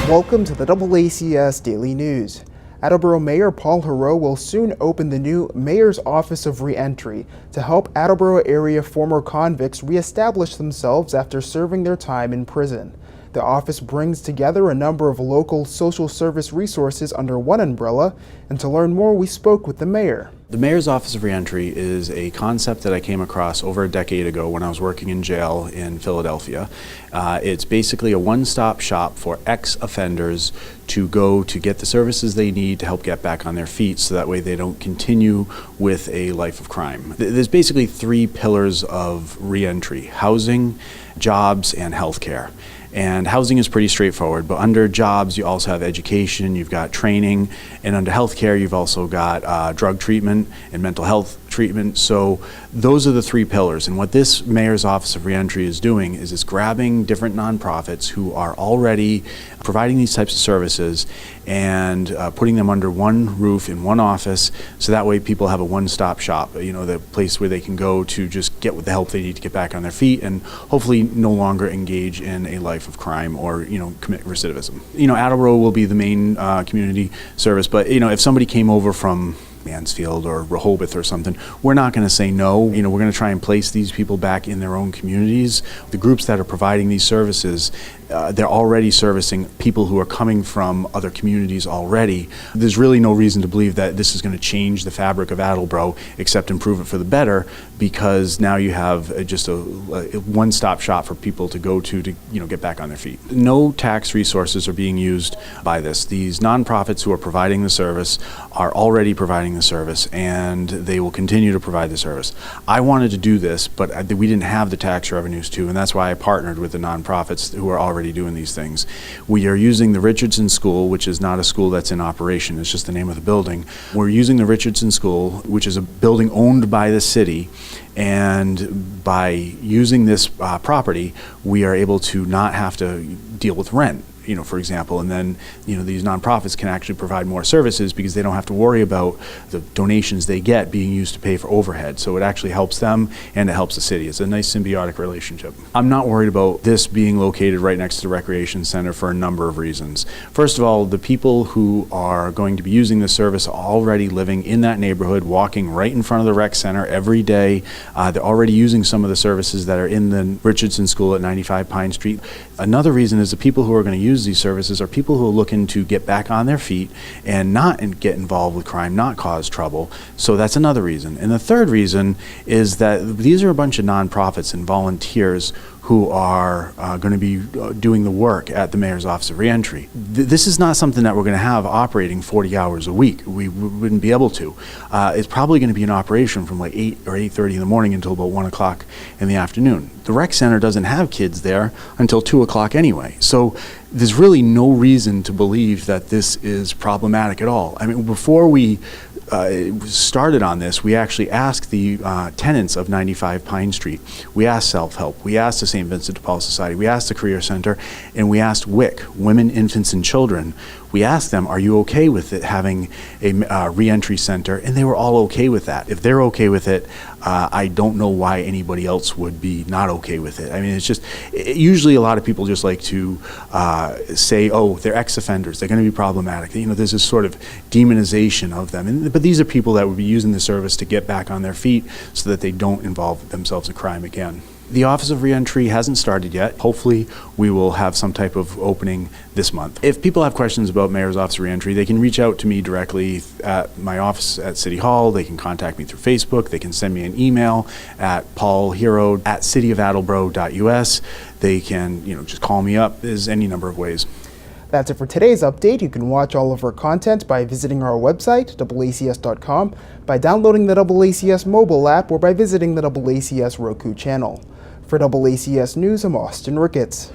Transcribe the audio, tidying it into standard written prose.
Welcome to the DoubleACS Daily News. Attleboro Mayor Paul Heroux will soon open the new Mayor's Office of Reentry to help Attleboro area former convicts reestablish themselves after serving their time in prison. The office brings together a number of local social service resources under one umbrella, and to learn more, we spoke with the mayor. The Mayor's Office of Reentry is a concept that I came across over a decade ago when I was working in jail in Philadelphia. It's basically a one-stop shop for ex-offenders to go to get the services they need to help get back on their feet, so that way they don't continue with a life of crime. There's basically three pillars of reentry: housing, jobs, and healthcare. And housing is pretty straightforward, but under jobs you also have education, you've got training, and under healthcare you've also got drug treatment and mental health treatment. So those are the three pillars, and what this Mayor's Office of Reentry is doing is it's grabbing different nonprofits who are already providing these types of services and putting them under one roof in one office, so that way people have a one-stop shop, the place where they can go to just get the help they need to get back on their feet and hopefully no longer engage in a life of crime or commit recidivism. Attleboro will be the main community service, but if somebody came over from Mansfield or Rehoboth or something, we're not going to say no. We're going to try and place these people back in their own communities. The groups that are providing these services, they're already servicing people who are coming from other communities already. There's really no reason to believe that this is going to change the fabric of Attleboro, except improve it for the better, because now you have just a one-stop shop for people to go to get back on their feet. No tax resources are being used by this. These nonprofits who are providing the service are already providing the service, and they will continue to provide the service. I wanted to do this, but we didn't have the tax revenues to, and that's why I partnered with the nonprofits who are already doing these things. We are using the Richardson School, which is not a school that's in operation, it's just the name of the building. We're using the Richardson School, which is a building owned by the city, and by using this property, we are able to not have to deal with rent, for example, and then these nonprofits can actually provide more services because they don't have to worry about the donations they get being used to pay for overhead. So it actually helps them and it helps the city. It's a nice symbiotic relationship. I'm not worried about this being located right next to the recreation center for a number of reasons. First of all, the people who are going to be using this service are already living in that neighborhood, walking right in front of the rec center every day. They're already using some of the services that are in the Richardson School at 95 Pine Street. Another reason is the people who are going to use these services are people who are looking to get back on their feet and not get involved with crime, not cause trouble. So that's another reason. And the third reason is that these are a bunch of nonprofits and volunteers who are going to be doing the work at the Mayor's Office of Reentry. This is not something that we're going to have operating 40 hours a week. We wouldn't be able to. It's probably going to be in operation from like 8 or 8:30 in the morning until about 1 o'clock in the afternoon. The rec center doesn't have kids there until 2 o'clock anyway. So there's really no reason to believe that this is problematic at all. I mean, before we started on this, we actually asked the tenants of 95 Pine Street. We asked Self-Help, we asked the St. Vincent de Paul Society, we asked the Career Center, and we asked WIC, Women, Infants, and Children. We asked them, are you okay with it having a reentry center? And they were all okay with that. If they're okay with it, I don't know why anybody else would be not okay with it. I mean, it's just, usually a lot of people just like to say, oh, they're ex-offenders, they're going to be problematic. There's this sort of demonization of them. But these are people that would be using the service to get back on their feet so that they don't involve themselves in crime again. The Office of Reentry hasn't started yet. Hopefully we will have some type of opening this month. If people have questions about Mayor's Office of Reentry, they can reach out to me directly at my office at City Hall. They can contact me through Facebook. They can send me an email at paulheroux@cityofattleboro.us. They can just call me up. There's any number of ways. That's it for today's update. You can watch all of our content by visiting our website, DoubleACS.com, by downloading the DoubleACS mobile app, or by visiting the DoubleACS Roku channel. For DoubleACS News, I'm Austin Ricketts.